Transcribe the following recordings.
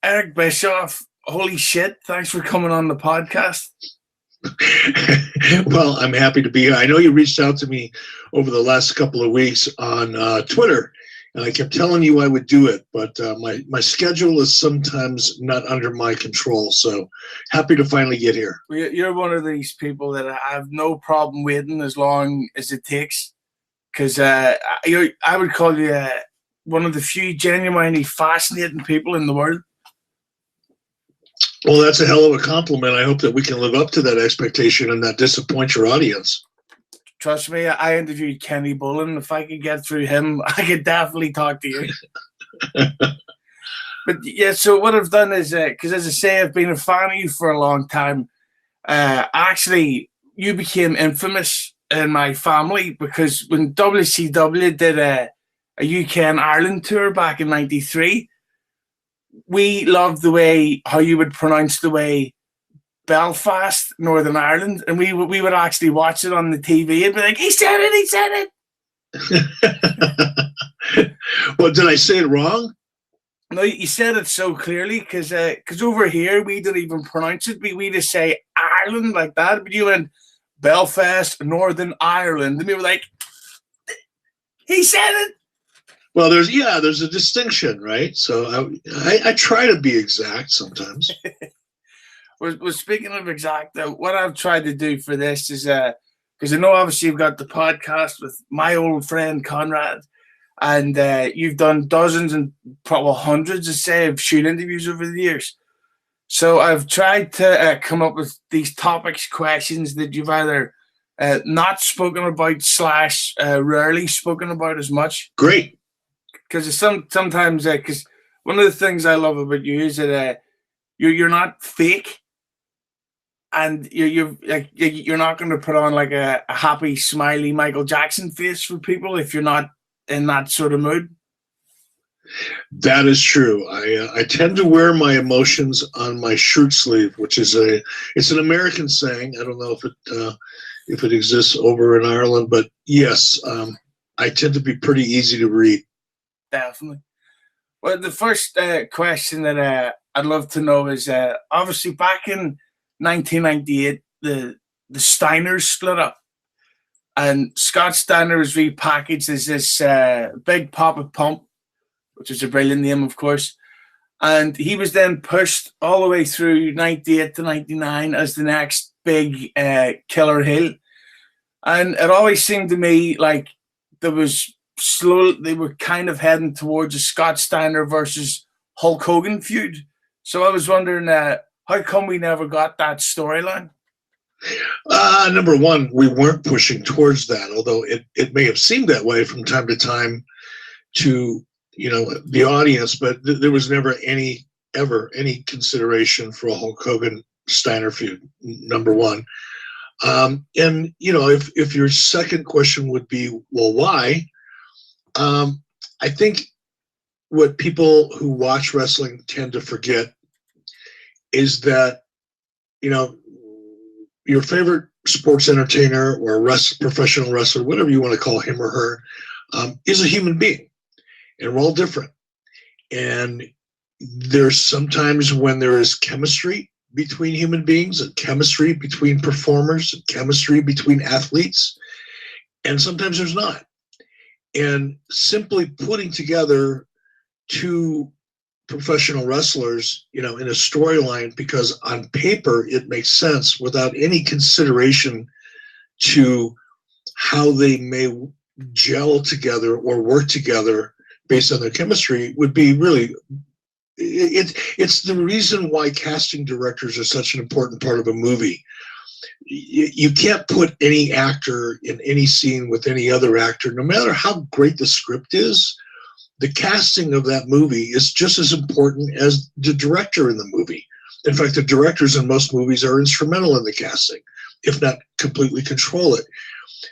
Eric Bischoff, holy shit, thanks for coming on the podcast. Well, I'm happy to be here. I know you reached out to me over the last couple of weeks on Twitter, and I kept telling you I would do it, but my schedule is sometimes not under my control, so happy to finally get here. You're one of these people that I have no problem waiting as long as it takes, because I would call you one of the few genuinely fascinating people in the world. Well, that's a hell of a compliment. I hope that we can live up to that expectation and not disappoint your audience. Trust me, I interviewed Kenny Bullen. If I could get through him, I could definitely talk to you. But yeah, so what I've done is, because as I say, I've been a fan of you for a long time. Actually, you became infamous in my family because when WCW did a UK and Ireland tour back in '93, we loved the way how you would pronounce the way Belfast, Northern Ireland, and we would actually watch it on the TV and be like, he said it. Well, did I say it wrong? No, you said it so clearly because over here we didn't even pronounce it. We just say Ireland like that, but you went Belfast, Northern Ireland, and we were like, he said it. Well, there's a distinction, right? So I try to be exact sometimes. Well, speaking of exact, what I've tried to do for this is, because I know obviously you've got the podcast with my old friend Conrad, and you've done dozens and probably hundreds of shoot interviews over the years. So I've tried to come up with these topics, questions that you've either not spoken about / rarely spoken about as much. Great. Because sometimes, because one of the things I love about you is that you're not fake, and you're not going to put on like a happy, smiley Michael Jackson face for people if you're not in that sort of mood. That is true. I tend to wear my emotions on my shirt sleeve, which is it's an American saying. I don't know if it exists over in Ireland, but yes, I tend to be pretty easy to read. Definitely. Well, the first question that I'd love to know is, obviously back in 1998, the Steiners split up, and Scott Steiner was repackaged as this Big Papa Pump, which is a brilliant name, of course. And he was then pushed all the way through 98 to 99 as the next big Killer Hill. And it always seemed to me like they were kind of heading towards a Scott Steiner versus Hulk Hogan feud. So I was wondering, how come we never got that storyline? Number one, we weren't pushing towards that, although it may have seemed that way from time to time to the audience, but there was never any consideration for a Hulk Hogan Steiner feud. Number one. And if your second question would be, well, why? I think what people who watch wrestling tend to forget is that, your favorite sports entertainer or professional wrestler, whatever you want to call him or her, is a human being, and we're all different. And there's sometimes when there is chemistry between human beings, and chemistry between performers, and chemistry between athletes, and sometimes there's not. And simply putting together two professional wrestlers, in a storyline, because on paper it makes sense without any consideration to how they may gel together or work together based on their chemistry, would be really, it's the reason why casting directors are such an important part of a movie. You can't put any actor in any scene with any other actor, no matter how great the script is. The casting of that movie is just as important as the director in the movie. In fact, the directors in most movies are instrumental in the casting, if not completely control it.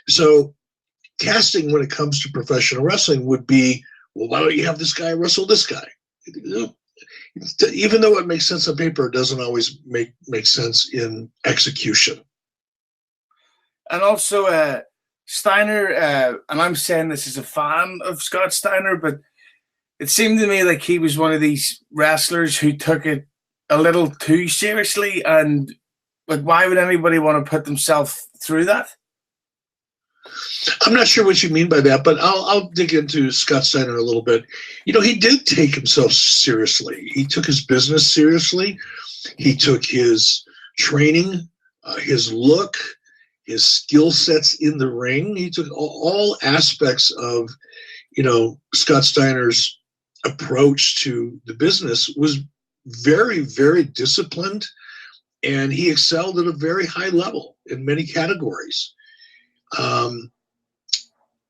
So casting when it comes to professional wrestling would be, well, why don't you have this guy wrestle this guy? Even though it makes sense on paper, it doesn't always make sense in execution. And also, Steiner, and I'm saying this as a fan of Scott Steiner, but it seemed to me like he was one of these wrestlers who took it a little too seriously, and like, why would anybody want to put themselves through that? I'm not sure what you mean by that, but I'll dig into Scott Steiner a little bit. You know, he did take himself seriously. He took his business seriously. He took his training, his look, his skill sets in the ring. He took all aspects of, you know, Scott Steiner's approach to the business was very, very disciplined, and he excelled at a very high level in many categories. And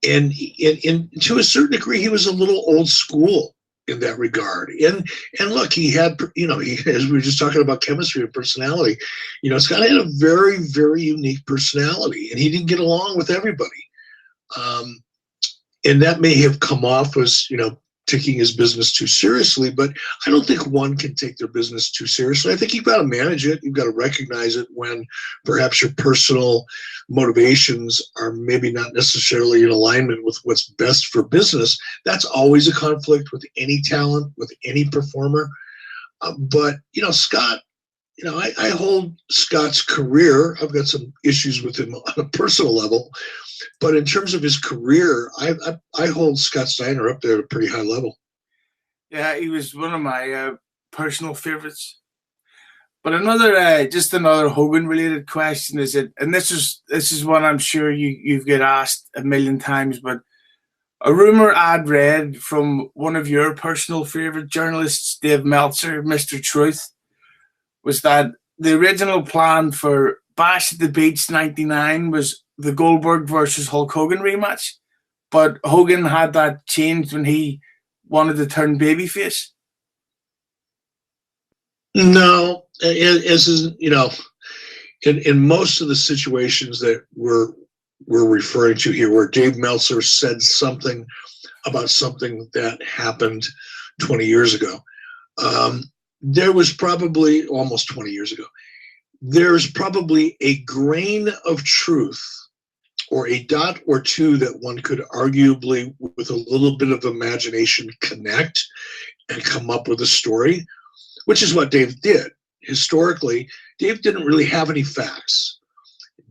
to a certain degree, he was a little old school in that regard. And look, he had, you know, as we were just talking about chemistry and personality, you know, Scott had a very, very unique personality, and he didn't get along with everybody. And that may have come off as, you know, taking his business too seriously, but I don't think one can take their business too seriously. I think you've got to manage it. You've got to recognize it when perhaps your personal motivations are maybe not necessarily in alignment with what's best for business. That's always a conflict with any talent, with any performer. But, you know, Scott, you know, I hold Scott's career. I've got some issues with him on a personal level, but in terms of his career, I hold Scott Steiner up there at a pretty high level. Yeah, he was one of my personal favorites. But another, just another Hogan-related question is it, and this is one I'm sure you've get asked a million times, but a rumor I'd read from one of your personal favorite journalists, Dave Meltzer, Mr. Truth, was that the original plan for Bash at the Beach '99 was the Goldberg versus Hulk Hogan rematch, but Hogan had that changed when he wanted to turn babyface. No, as is, you know, in most of the situations that we're referring to here, where Dave Meltzer said something about something that happened 20 years ago, there was probably almost 20 years ago, there's probably a grain of truth or a dot or two that one could arguably, with a little bit of imagination, connect and come up with a story, which is what Dave did. Historically, Dave didn't really have any facts.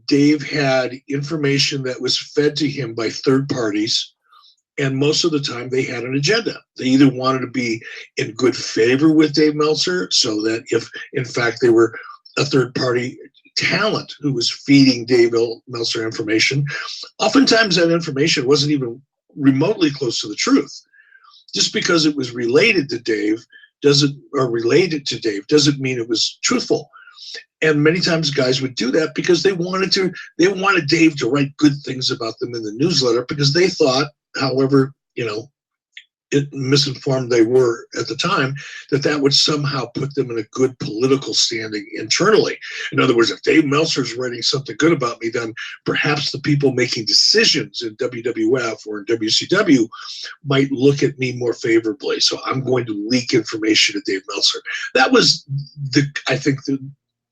Dave had information that was fed to him by third parties, and most of the time they had an agenda. They either wanted to be in good favor with Dave Meltzer, so that if, in fact, they were a third-party talent who was feeding Dave Meltzer information, oftentimes that information wasn't even remotely close to the truth. Just because it was related to Dave doesn't mean it was truthful. And many times guys would do that because they wanted Dave to write good things about them in the newsletter, because they thought, however, you know, misinformed they were at the time, that would somehow put them in a good political standing internally. In other words, if Dave Meltzer's writing something good about me, then perhaps the people making decisions in WWF or in WCW might look at me more favorably. So I'm going to leak information to Dave Meltzer. That was I think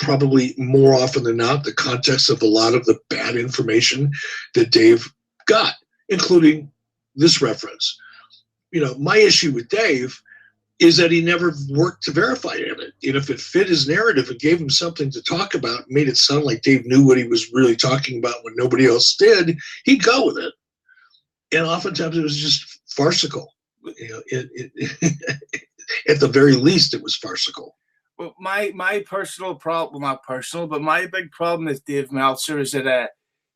probably more often than not the context of a lot of the bad information that Dave got, including this reference. You know, my issue with Dave is that he never worked to verify it. And if it fit his narrative and gave him something to talk about, made it sound like Dave knew what he was really talking about when nobody else did, he'd go with it. And oftentimes it was just farcical. You know, at the very least, it was farcical. Well, my personal problem, not personal, but my big problem with Dave Meltzer is that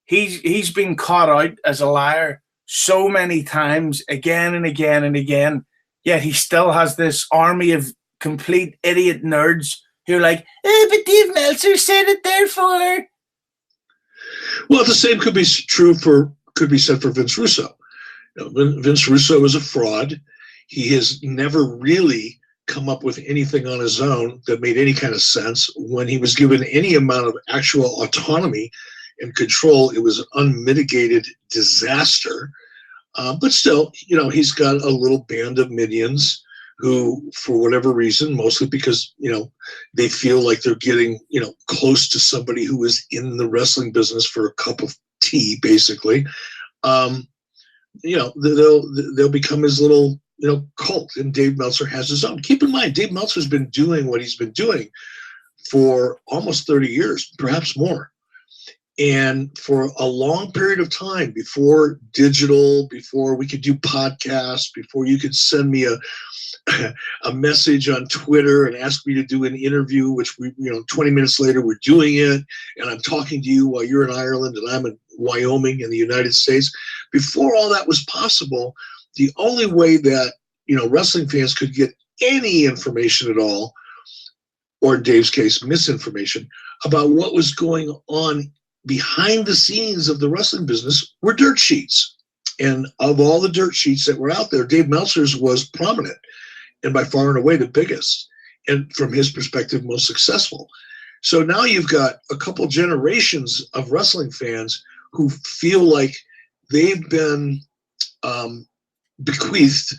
he's been caught out as a liar so many times, again and again and again, yet he still has this army of complete idiot nerds who are like, but Dave Meltzer said it, therefore. Well, the same could be said for Vince Russo. You know, Vince Russo is a fraud. He has never really come up with anything on his own that made any kind of sense. When he was given any amount of actual autonomy and control, it was an unmitigated disaster. But still, you know, he's got a little band of minions who, for whatever reason, mostly because, you know, they feel like they're getting, you know, close to somebody who is in the wrestling business for a cup of tea, basically. You know, they'll become his little cult, and Dave Meltzer has his own. Keep in mind, Dave Meltzer's been doing what he's been doing for almost 30 years, perhaps more. And for a long period of time, before digital, before we could do podcasts, before you could send me a message on Twitter and ask me to do an interview, which 20 minutes later we're doing it, and I'm talking to you while you're in Ireland and I'm in Wyoming in the United States. Before all that was possible, the only way that wrestling fans could get any information at all, or in Dave's case, misinformation about what was going on behind the scenes of the wrestling business, were dirt sheets. And of all the dirt sheets that were out there, Dave Meltzer's was prominent and by far and away the biggest, and from his perspective, most successful. So now you've got a couple generations of wrestling fans who feel like they've been bequeathed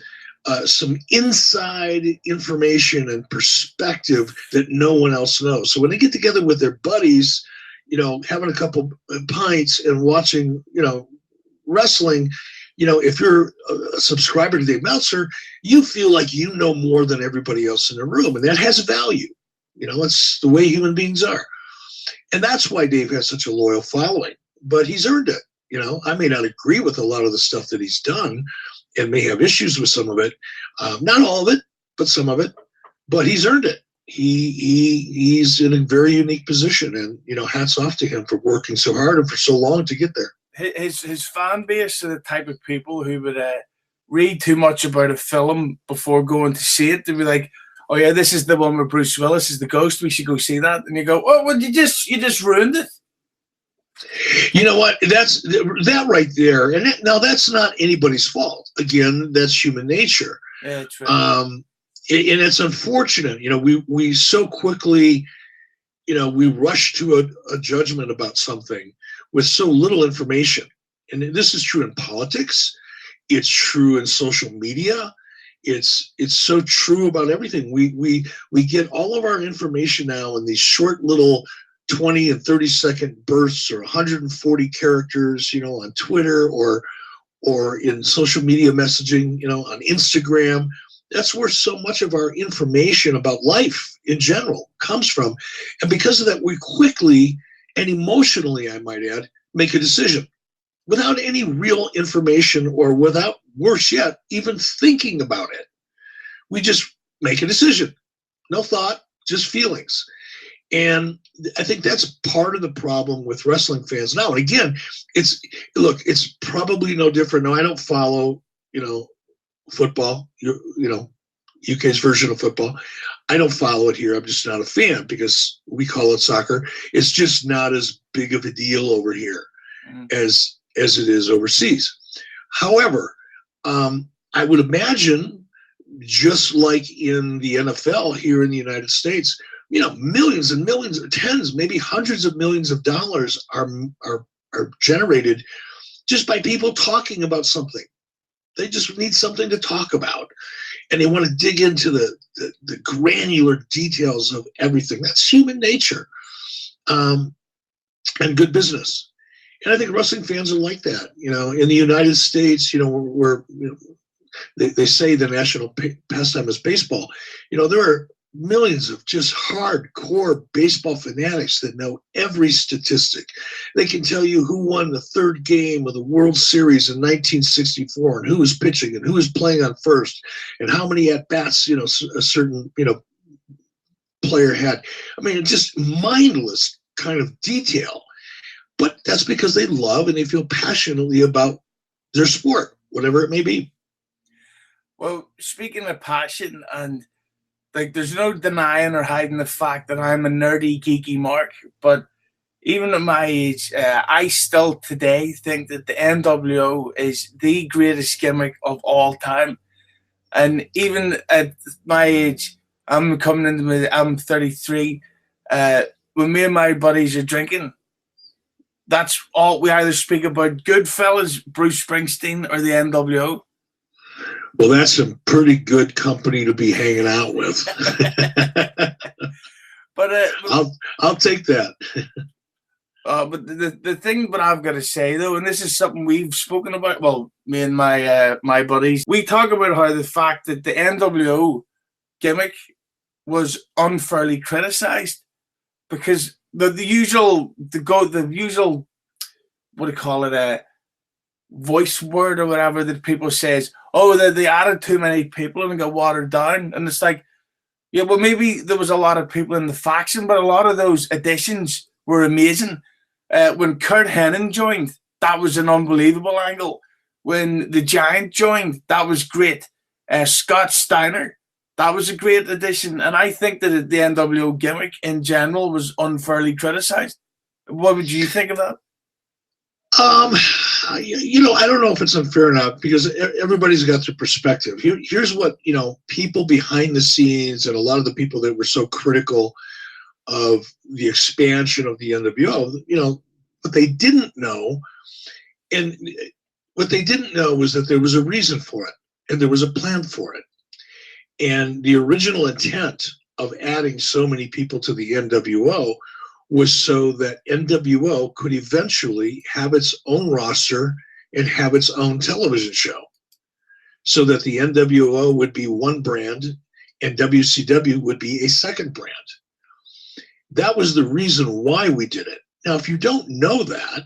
some inside information and perspective that no one else knows. So when they get together with their buddies, having a couple pints and watching, wrestling, if you're a subscriber to Dave Meltzer, you feel like you know more than everybody else in the room, and that has value. It's the way human beings are. And that's why Dave has such a loyal following, but he's earned it. I may not agree with a lot of the stuff that he's done and may have issues with some of it. Not all of it, but some of it, but he's earned it. He's in a very unique position, and hats off to him for working so hard and for so long to get there. His fan base are the type of people who would read too much about a film before going to see it. They'd be like, "Oh yeah, this is the one where Bruce Willis is the ghost. We should go see that." And you go, "Oh, well, you just ruined it." You know what? That's that right there. And now that's not anybody's fault. Again, that's human nature. Yeah, true. And it's unfortunate. We so quickly, we rush to a judgment about something with so little information. And this is true in politics. It's true in social media. It's so true about everything. We get all of our information now in these short little 20 and 30-second bursts, or 140 characters, on Twitter or in social media messaging, on Instagram. That's where so much of our information about life in general comes from. And because of that, we quickly and emotionally, I might add, make a decision without any real information, or without, worse yet, even thinking about it. We just make a decision. No thought, just feelings. And I think that's part of the problem with wrestling fans now. And again, it's probably no different. No, I don't follow, football, UK's version of football. I don't follow it here. I'm just not a fan because we call it soccer. It's just not as big of a deal over here as it is overseas. However, I would imagine, just like in the NFL here in the United States, millions and millions, tens, maybe hundreds of millions of dollars are generated just by people talking about something. They just need something to talk about, and they want to dig into the granular details of everything. That's human nature, and good business. And I think wrestling fans are like that. In the United States, they say the national pastime is baseball. There are millions of just hardcore baseball fanatics that know every statistic. They can tell you who won the third game of the World Series in 1964, and who was pitching, and who was playing on first, and how many at-bats, a certain, player had. I mean, it's just mindless kind of detail. But that's because they love and they feel passionately about their sport, whatever it may be. Well, speaking of passion, and there's no denying or hiding the fact that I'm a nerdy, geeky mark, but even at my age, I still today think that the NWO is the greatest gimmick of all time. And even at my age, I'm 33, when me and my buddies are drinking, that's all we either speak about: Goodfellas, Bruce Springsteen, or the NWO. Well, that's some pretty good company to be hanging out with. But I'll take that. But the thing that I've got to say though, and this is something we've spoken about, well, me and my buddies, we talk about how the fact that the NWO gimmick was unfairly criticized because the usual what do you call it, voice word or whatever that people says, oh, they added too many people and got watered down, and it's like, yeah, well, maybe there was a lot of people in the faction, but a lot of those additions were amazing. When Kurt Hennig joined, that was an unbelievable angle. When the Giant joined, that was great. Scott Steiner, that was a great addition. And I think that the NWO gimmick in general was unfairly criticized. What would you think of that? I don't know if it's unfair or not, because everybody's got their perspective. Here's what, people behind the scenes and a lot of the people that were so critical of the expansion of the NWO, what they didn't know, and what they didn't know was that there was a reason for it and there was a plan for it. And the original intent of adding so many people to the NWO was so that NWO could eventually have its own roster and have its own television show, so that the NWO would be one brand and WCW would be a second brand. That was the reason why we did it. Now, if you don't know that,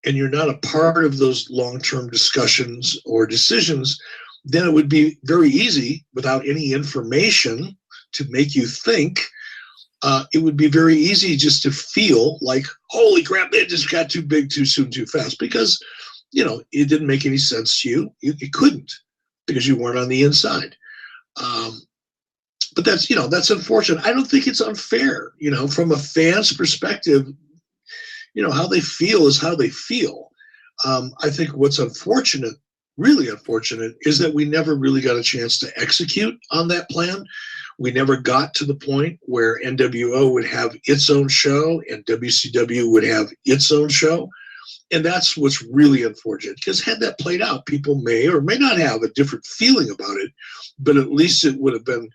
and you're not a part of those long-term discussions or decisions, then it would be very easy, without any information to make you think, it would be very easy just to feel like, holy crap, it just got too big, too soon, too fast, because, it didn't make any sense to you. It couldn't, because you weren't on the inside. But that's unfortunate. I don't think it's unfair, from a fan's perspective. How they feel is how they feel. I think what's unfortunate, really unfortunate, is that we never really got a chance to execute on that plan. We never got to the point where NWO would have its own show and WCW would have its own show. And that's what's really unfortunate, because had that played out, people may or may not have a different feeling about it, but at least it would have been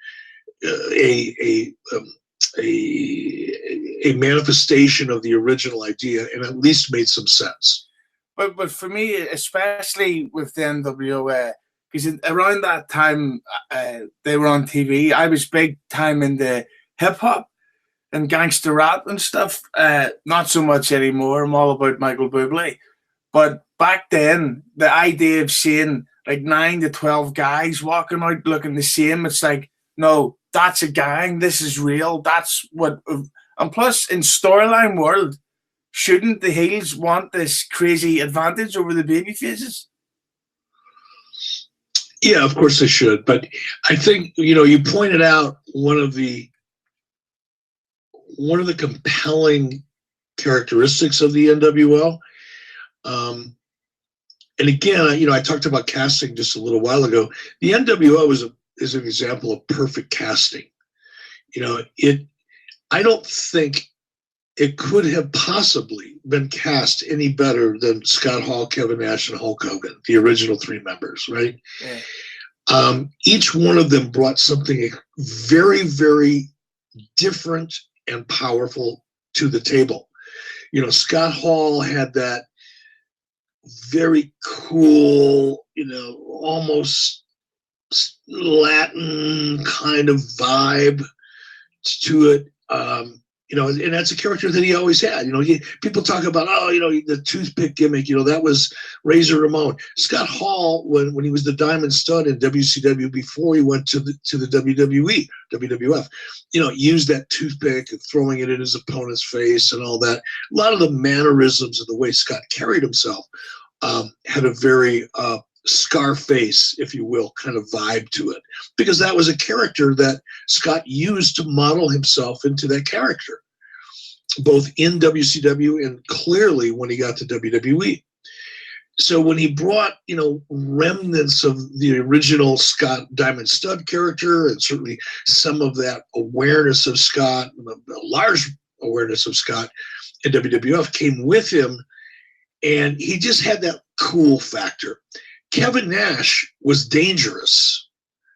a manifestation of the original idea, and at least made some sense. But for me, especially with the NWO, because around that time they were on TV, I was big time into hip hop and gangster rap and stuff. Not so much anymore. I'm all about Michael Bublé. But back then, the idea of seeing like 9 to 12 guys walking out looking the same, it's like, no, that's a gang. This is real. That's what. And plus, in storyline world, shouldn't the heels want this crazy advantage over the baby faces? Yeah, of course they should. But I think, you pointed out one of the compelling characteristics of the NWO. And again, I talked about casting just a little while ago. The NWO is an example of perfect casting. I don't think it could have possibly been cast any better than Scott Hall, Kevin Nash, and Hulk Hogan, the original 3 members, right? Yeah. Each one of them brought something very, very different and powerful to the table. Scott Hall had that very cool, almost Latin kind of vibe to it. And that's a character that he always had. People talk about, the toothpick gimmick, that was Razor Ramon. Scott Hall, when he was the Diamond Stud in WCW before he went to the WWE, WWF, used that toothpick and throwing it in his opponent's face and all that. A lot of the mannerisms of the way Scott carried himself had a very Scarface, if you will, kind of vibe to it, because that was a character that Scott used to model himself into that character, both in WCW and clearly when he got to WWE. So when he brought, remnants of the original Scott Diamond Stud character, and certainly some of that awareness of Scott, a large awareness of Scott in WWF came with him, and he just had that cool factor. Kevin Nash was dangerous.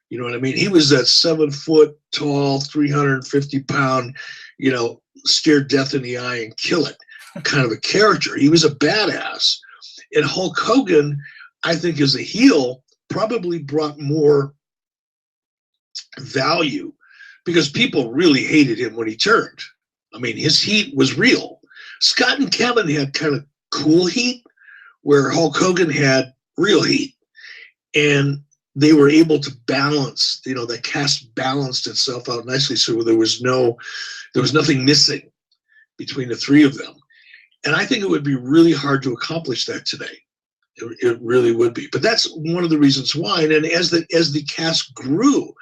You know what I mean? He was that 7 foot tall, 350 pound, stare death in the eye and kill it. kind of a character. He was a badass. And Hulk Hogan, I think, as a heel, probably brought more value because people really hated him when he turned. I mean, his heat was real. Scott and Kevin had kind of cool heat, where Hulk Hogan had real heat. And they were able to balance, the cast balanced itself out nicely. So there was nothing missing between the three of them. And I think it would be really hard to accomplish that today. It really would be. But that's one of the reasons why. And as the cast grew,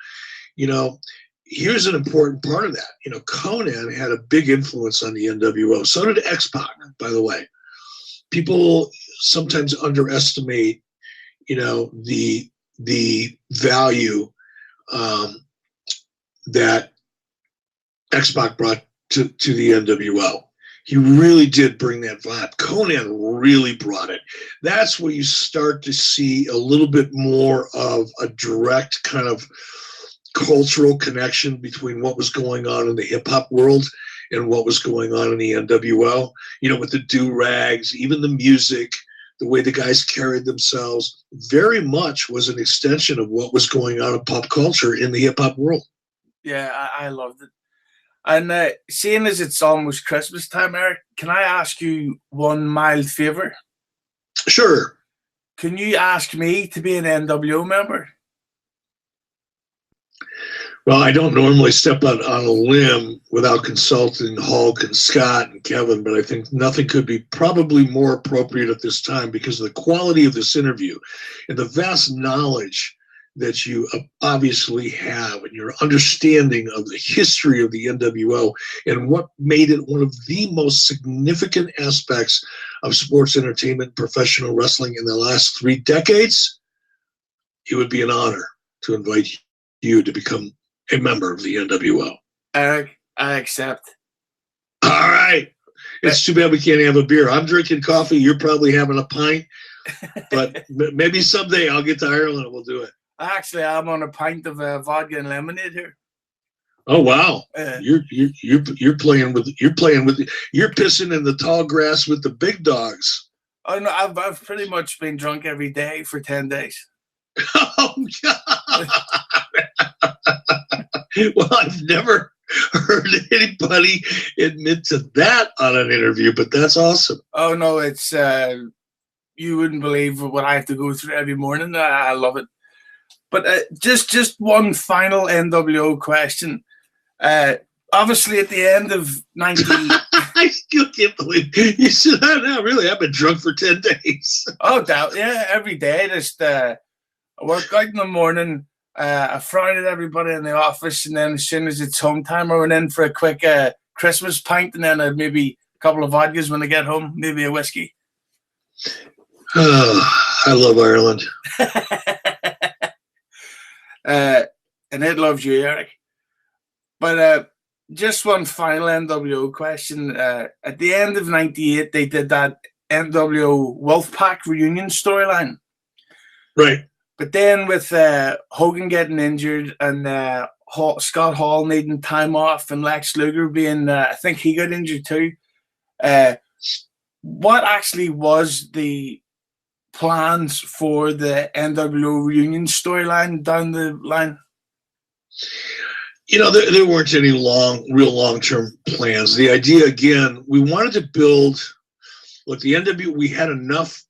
here's an important part of that. Conan had a big influence on the NWO. So did X-Pac, by the way. People sometimes underestimate, the value that X-Pac brought to the NWO. He really did bring that vibe. Conan really brought it. That's where you start to see a little bit more of a direct kind of cultural connection between what was going on in the hip-hop world and what was going on in the NWO. With the do-rags, even the music, the way the guys carried themselves, very much was an extension of what was going on in pop culture in the hip-hop world. Yeah, I loved it. And seeing as it's almost Christmas time, Eric, can I ask you one mild favor? Sure. Can you ask me to be an NWO member? Well, I don't normally step out on a limb without consulting Hulk and Scott and Kevin, but I think nothing could be probably more appropriate at this time because of the quality of this interview and the vast knowledge that you obviously have and your understanding of the history of the NWO and what made it one of the most significant aspects of sports entertainment, professional wrestling in the last 3 decades. It would be an honor to invite you to become a member of the NWO. Eric, I accept. All right. It's too bad we can't have a beer. I'm drinking coffee. You're probably having a pint. But maybe someday I'll get to Ireland and we'll do it. Actually, I'm on a pint of vodka and lemonade here. Oh wow! You're playing with you're pissing in the tall grass with the big dogs. Oh no, I've pretty much been drunk every day for 10 days. Oh God! Well, I've never heard anybody admit to that on an interview, but that's awesome. Oh no, it's you wouldn't believe what I have to go through every morning. I love it. But just one final NWO question. Obviously, at the end of 90... I still can't believe you said that now. Really, I've been drunk for 10 days. Oh, doubt. Yeah, every day. Just I work out in the morning. I frown at everybody in the office, and then as soon as it's home time, I went in for a quick Christmas pint, and then maybe a couple of vodkas when I get home, maybe a whiskey. Oh, I love Ireland. And it loves you, Eric. But just one final NWO question. At the end of 98, they did that NWO Wolfpack reunion storyline. Right. But then with Hogan getting injured and Scott Hall needing time off and Lex Luger being, I think he got injured too. What actually was the plans for the NWO reunion storyline down the line? There weren't any real long-term plans. The idea, again, we wanted to build. Look, the NWO. We had enough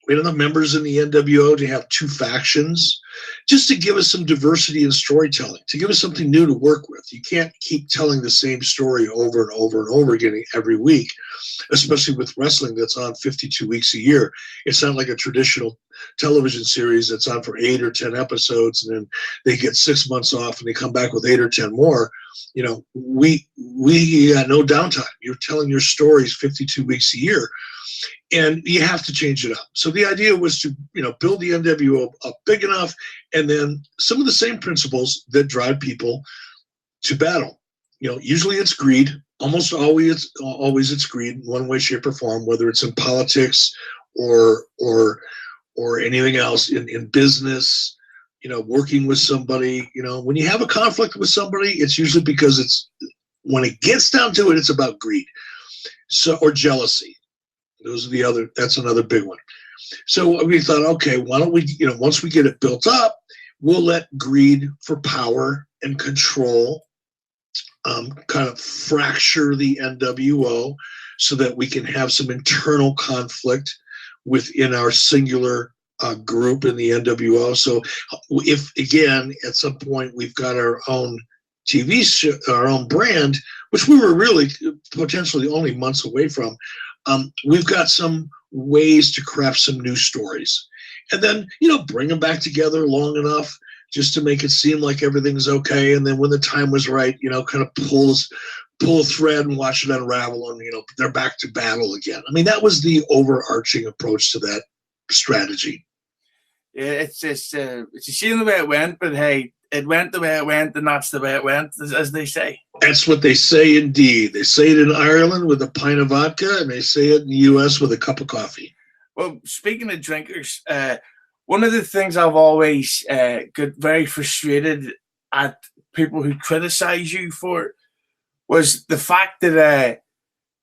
members in the NWO to have 2 factions, just to give us some diversity in storytelling, to give us something new to work with. You can't keep telling the same story over and over and over again every week, especially with wrestling that's on 52 weeks a year. It's not like a traditional television series that's on for 8 or 10 episodes, and then they get 6 months off and they come back with 8 or 10 more. We got no downtime. You're telling your stories 52 weeks a year. And you have to change it up. So the idea was to, build the NWO up big enough, and then some of the same principles that drive people to battle. Usually it's greed. Almost always it's greed in one way, shape, or form, whether it's in politics or anything else in business. Working with somebody. When you have a conflict with somebody, it's usually because when it gets down to it, it's about greed. So, or jealousy. Those are the other, that's another big one. So we thought, okay, why don't we, once we get it built up, we'll let greed for power and control kind of fracture the NWO so that we can have some internal conflict within our singular group in the NWO. So if, again, at some point we've got our own TV show, our own brand, which we were really potentially only months away from, we've got some ways to craft some new stories. And then, bring them back together long enough just to make it seem like everything's okay. And then when the time was right, kind of pull a thread and watch it unravel, and, they're back to battle again. I mean, that was the overarching approach to that strategy. Yeah, it's a shame the way it went, but hey, it went the way it went, and that's the way it went, as they say. That's what they say, indeed. They say it in Ireland with a pint of vodka, and they say it in the U.S. with a cup of coffee. Well, speaking of drinkers, one of the things I've always got very frustrated at people who criticize you for was the fact that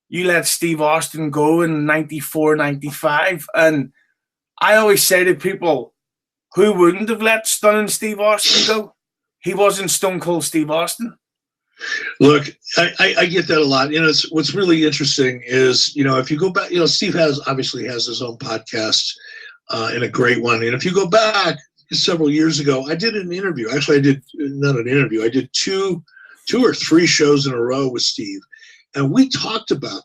you let Steve Austin go in 94, 95. And I always say to people, who wouldn't have let Stunning Steve Austin go? He wasn't Stone Cold Steve Austin. Look, I get that a lot. What's really interesting is, if you go back, Steve obviously has his own podcast and a great one. And if you go back several years ago, I did an interview. Actually, I did not an interview. I did two or three shows in a row with Steve. And we talked about,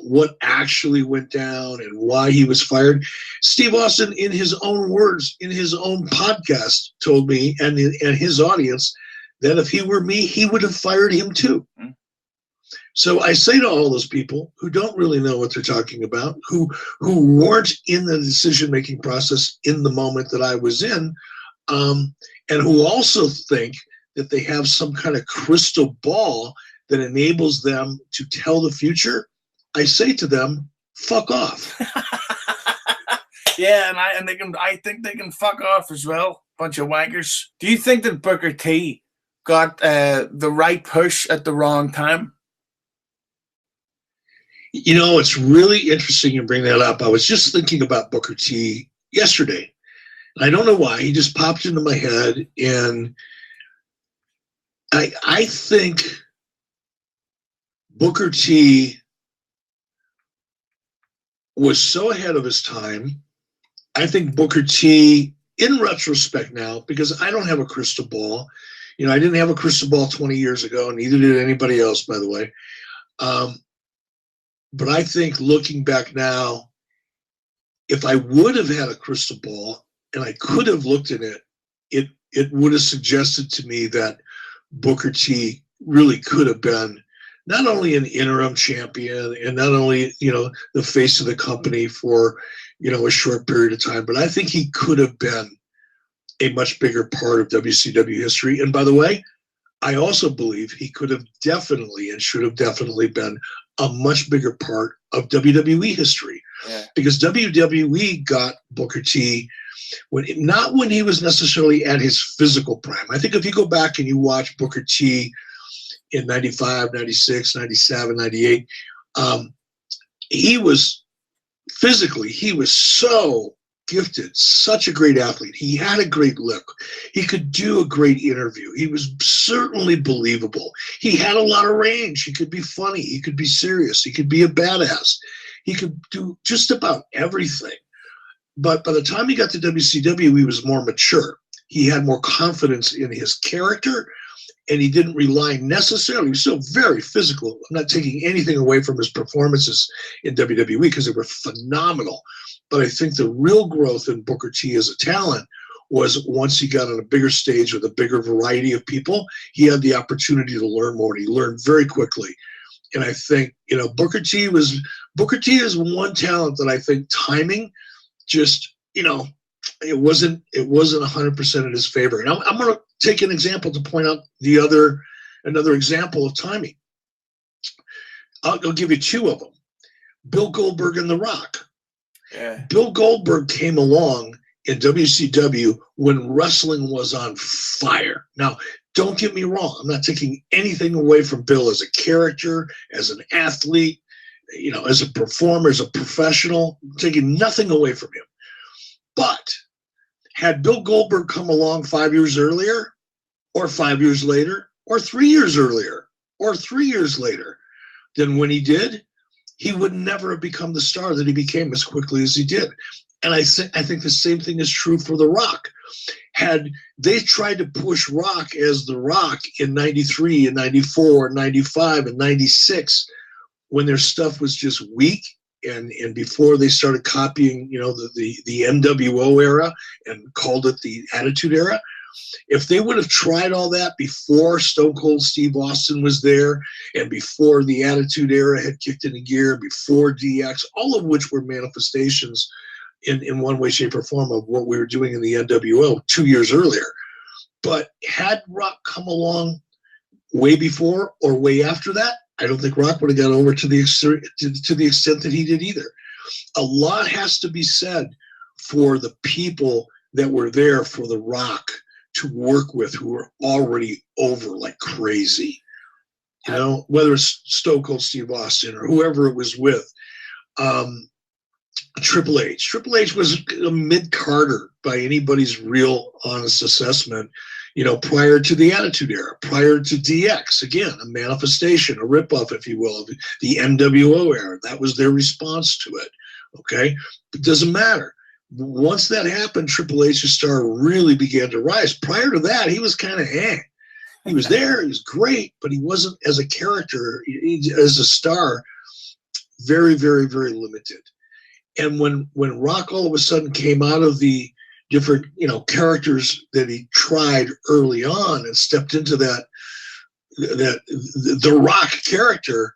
what actually went down and why he was fired. Steve Austin, in his own words, in his own podcast, told me and his audience that if he were me, he would have fired him too. So I say to all those people who don't really know what they're talking about, who weren't in the decision-making process in the moment that I was in, and who also think that they have some kind of crystal ball that enables them to tell the future, I say to them, fuck off. Yeah, and I think they can fuck off as well. Bunch of wankers. Do you think that Booker T got the right push at the wrong time? It's really interesting you bring that up. I was just thinking about Booker T yesterday. I don't know why. He just popped into my head. And I think Booker T was so ahead of his time. I think Booker T, in retrospect now, because I don't have a crystal ball, I didn't have a crystal ball 20 years ago, and neither did anybody else, by the way. But I think looking back now, if I would have had a crystal ball and I could have looked at it, it would have suggested to me that Booker T really could have been not only an interim champion and not only, the face of the company for, a short period of time, but I think he could have been a much bigger part of WCW history. And by the way, I also believe he could have definitely and should have definitely been a much bigger part of WWE history. Yeah. Because WWE got Booker T not when he was necessarily at his physical prime. I think if you go back and you watch Booker T in 95, 96, 97, 98, he was so gifted, such a great athlete. He had a great look. He could do a great interview. He was certainly believable. He had a lot of range. He could be funny. He could be serious. He could be a badass. He could do just about everything. But by the time he got to WCW, he was more mature. He had more confidence in his character, and he didn't rely necessarily, he was still very physical. I'm not taking anything away from his performances in WWE because they were phenomenal. But I think the real growth in Booker T as a talent was once he got on a bigger stage with a bigger variety of people, he had the opportunity to learn more, and he learned very quickly. And I think, Booker T is one talent that I think timing just, it wasn't 100% in his favor. And I'm going to take an example to point out another example of timing. I'll give you two of them. Bill Goldberg and The Rock. Yeah. Bill Goldberg came along in WCW when wrestling was on fire. Now, don't get me wrong. I'm not taking anything away from Bill as a character, as an athlete. as a performer, as a professional, taking nothing away from him. But had Bill Goldberg come along 5 years earlier, or 5 years later, or 3 years earlier, or 3 years later than when he did, he would never have become the star that he became as quickly as he did. And I think the same thing is true for The Rock. Had they tried to push Rock as The Rock in 93 and 94 and 95 and 96, when their stuff was just weak, and before they started copying, the NWO era and called it the Attitude Era, if they would have tried all that before Stone Cold Steve Austin was there, and before the Attitude Era had kicked into gear, before DX, all of which were manifestations in one way, shape, or form of what we were doing in the NWO 2 years earlier. But had Rock come along way before or way after that, I don't think Rock would have got over to the extent that he did either. A lot has to be said for the people that were there for The Rock to work with, who were already over like crazy. Whether it's Stone Cold Steve Austin or whoever it was with. Triple H. Triple H was a mid-Carter by anybody's real honest assessment, prior to the Attitude Era, prior to DX. Again, a manifestation, a ripoff, if you will, of the NWO era. That was their response to it. Okay? It doesn't matter. Once that happened, Triple H's star really began to rise. Prior to that, he was kind of He was there, he was great, but he wasn't, as a character, as a star, very, very, very limited. And when Rock all of a sudden came out of the different, characters that he tried early on and stepped into the Rock character,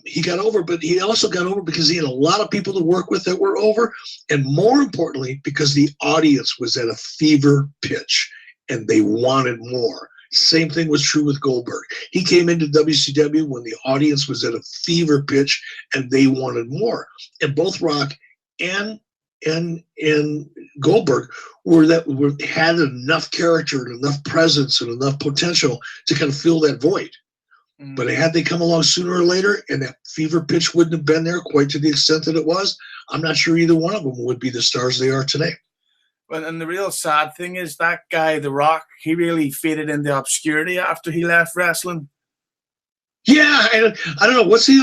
he got over, but he also got over because he had a lot of people to work with that were over, and more importantly, because the audience was at a fever pitch and they wanted more. Same thing was true with Goldberg. He came into WCW when the audience was at a fever pitch and they wanted more. And both Rock and Goldberg had enough character and enough presence and enough potential to kind of fill that void. But had they come along sooner or later and that fever pitch wouldn't have been there quite to the extent that it was, I'm not sure either one of them would be the stars they are today. Well, and the real sad thing is that guy, The Rock, he really faded into obscurity after he left wrestling. Yeah, I don't know. What's he?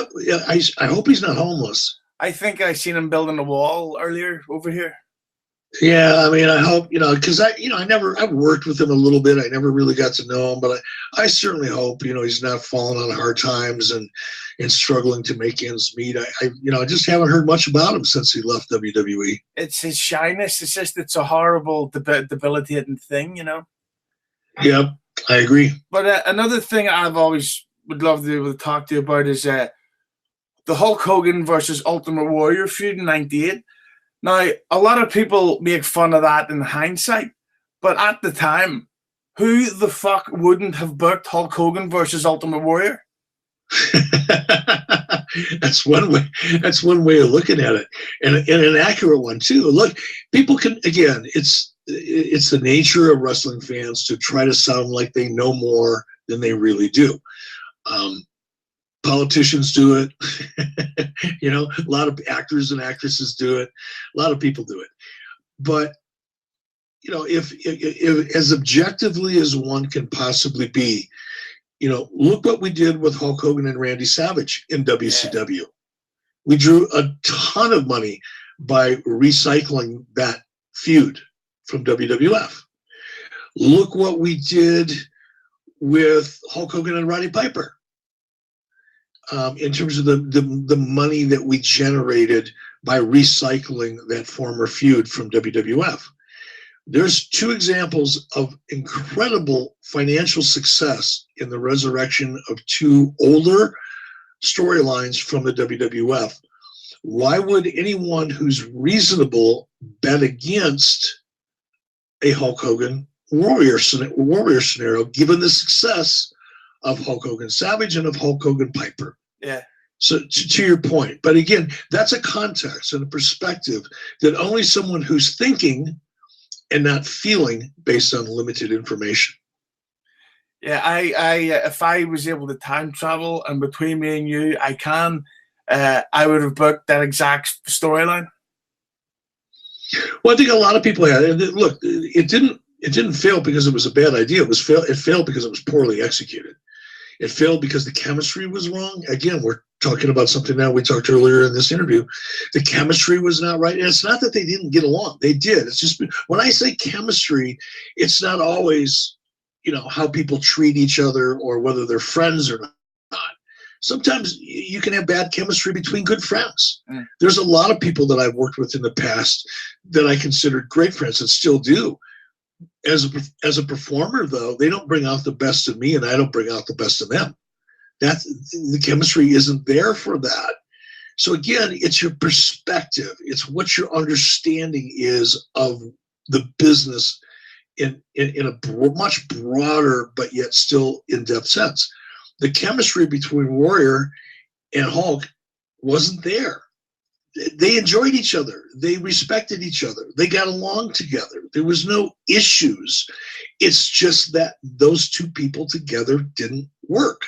I hope he's not homeless. I think I seen him building a wall earlier over here. Yeah, I mean, I hope, because I've worked with him a little bit. I never really got to know him, but I certainly hope, he's not falling on hard times and struggling to make ends meet. I just haven't heard much about him since he left WWE. It's his shyness. It's just, it's a horrible, debilitating thing, Yeah, I agree. But another thing I've always would love to be able to talk to you about is the Hulk Hogan versus Ultimate Warrior feud in '98. Now, a lot of people make fun of that in hindsight, but at the time, who the fuck wouldn't have booked Hulk Hogan versus Ultimate Warrior? That's one way. That's one way of looking at it, and an accurate one too. Look, people can, again, it's the nature of wrestling fans to try to sound like they know more than they really do. Politicians do it. A lot of actors and actresses do it. A lot of people do it. But, if as objectively as one can possibly be, look what we did with Hulk Hogan and Randy Savage in WCW. Yeah. We drew a ton of money by recycling that feud from WWF. Look what we did with Hulk Hogan and Roddy Piper. In terms of the money that we generated by recycling that former feud from WWF. There's two examples of incredible financial success in the resurrection of two older storylines from the WWF. Why would anyone who's reasonable bet against a Hulk Hogan Warrior scenario, given the success of Hulk Hogan Savage and of Hulk Hogan Piper? Yeah. So to your point, but again, that's a context and a perspective that only someone who's thinking and not feeling based on limited information. Yeah, I if I was able to time travel and between me and you, I can, I would have booked that exact storyline? Well, I think a lot of people had. And look, it didn't fail because it was a bad idea. It failed because it was poorly executed. It failed because the chemistry was wrong. Again, we're talking about something now we talked earlier in this interview. The chemistry was not right. And it's not that they didn't get along. They did. It's just, when I say chemistry, it's not always, how people treat each other or whether they're friends or not. Sometimes you can have bad chemistry between good friends. There's a lot of people that I've worked with in the past that I considered great friends and still do. As a performer, though, they don't bring out the best of me, and I don't bring out the best of them. The chemistry isn't there for that. So again, it's your perspective. It's what your understanding is of the business in a much broader but yet still in-depth sense. The chemistry between Warrior and Hulk wasn't there. They enjoyed each other. They respected each other. They got along together. There was no issues. It's just that those two people together didn't work.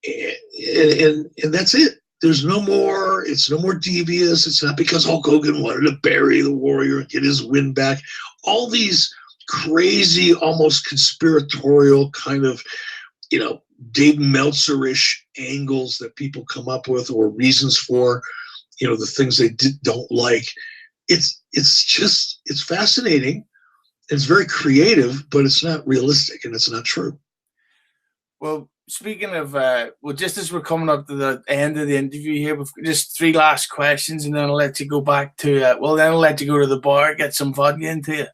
And that's it. There's no more, it's no more devious. It's not because Hulk Hogan wanted to bury the Warrior and get his win back. All these crazy, almost conspiratorial kind of, Dave Meltzer-ish angles that people come up with or reasons for, the things they don't like. It's fascinating. It's very creative, but it's not realistic and it's not true. Well, speaking of, just as we're coming up to the end of the interview here, we've just 3 last questions, and then I'll let you go back to, then I'll let you go to the bar, get some vodka into you.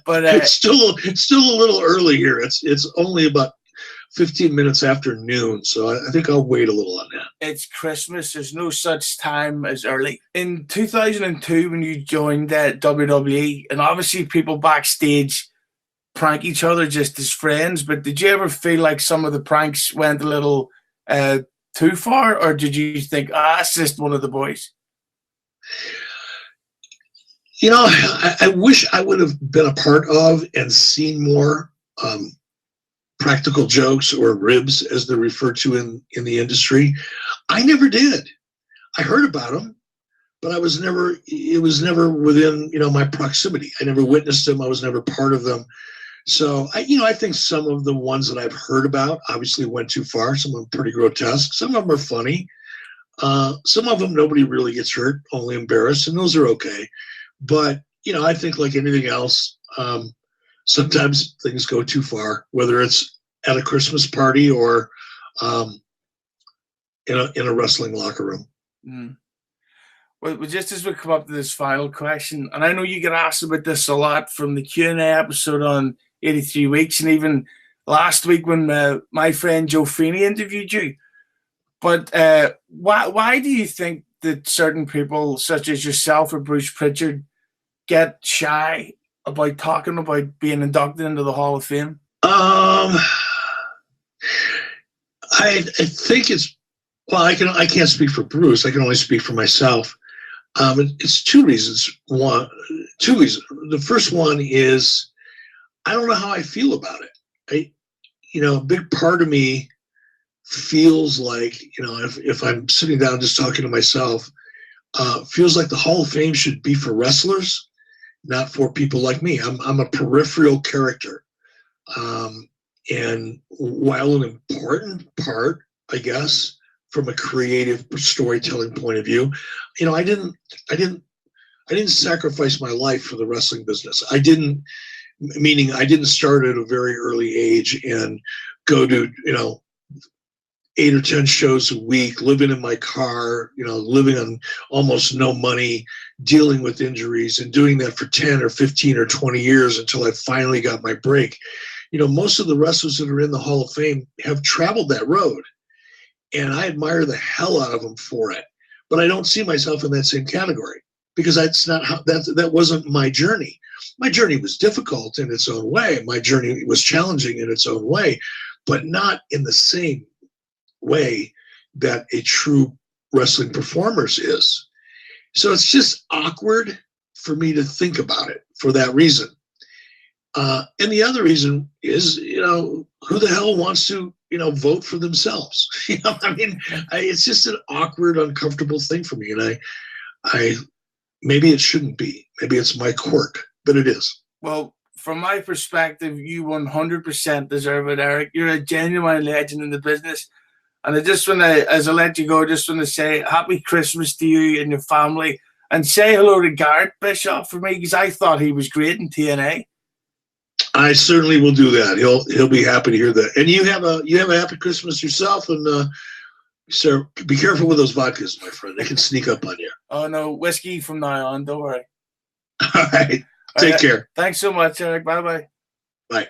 But it's still a little early here. It's only about 15 minutes after noon, so I think I'll wait a little on that. It's Christmas. There's no such time as early. In 2002, when you joined WWE, and obviously people backstage prank each other just as friends, but did you ever feel like some of the pranks went a little too far, or did you think, it's just one of the boys? I wish I would have been a part of and seen more practical jokes or ribs, as they're referred to in the industry. I never did. I heard about them, but it was never within, my proximity. I never witnessed them. I was never part of them. So I think some of the ones that I've heard about obviously went too far. Some of them pretty grotesque. Some of them are funny. Some of them, nobody really gets hurt, only embarrassed, and those are okay. But, I think like anything else, sometimes things go too far, whether it's at a Christmas party or in a wrestling locker room. Mm. Well, just as we come up to this final question, and I know you get asked about this a lot from the Q&A episode on 83 Weeks, and even last week when my friend Joe Feeney interviewed you. But why do you think that certain people, such as yourself or Bruce Pritchard, get shy about talking about being inducted into the Hall of Fame? I think it's, well, I can't speak for Bruce. I can only speak for myself. It's two reasons. The first one is I don't know how I feel about it. A big part of me feels like, if I'm sitting down just talking to myself, feels like the Hall of Fame should be for wrestlers, not for people like me. I'm a peripheral character. And while an important part, I guess, from a creative storytelling point of view, I didn't sacrifice my life for the wrestling business. Meaning I didn't start at a very early age and go to, 8 or 10 shows a week, living in my car, living on almost no money, dealing with injuries, and doing that for 10 or 15 or 20 years until I finally got my break. Most of the wrestlers that are in the Hall of Fame have traveled that road, and I admire the hell out of them for it. But I don't see myself in that same category because that's not how that wasn't my journey. My journey was difficult in its own way. My journey was challenging in its own way, but not in the same way that a true wrestling performer's is. So it's just awkward for me to think about it for that reason. And the other reason is, who the hell wants to, vote for themselves? I mean, it's just an awkward, uncomfortable thing for me. And I maybe it shouldn't be. Maybe it's my quirk, but it is. Well, from my perspective, you 100% deserve it, Eric. You're a genuine legend in the business. And I just want to, as I let you go, just want to say happy Christmas to you and your family. And say hello to Garrett Bischoff for me, because I thought he was great in TNA. I certainly will do that. He'll be happy to hear that. And you have a happy Christmas yourself. And sir, be careful with those vodkas, my friend. They can sneak up on you. Oh no, whiskey from now on. Don't worry. All right. Take care. Thanks so much, Eric. Bye bye. Bye.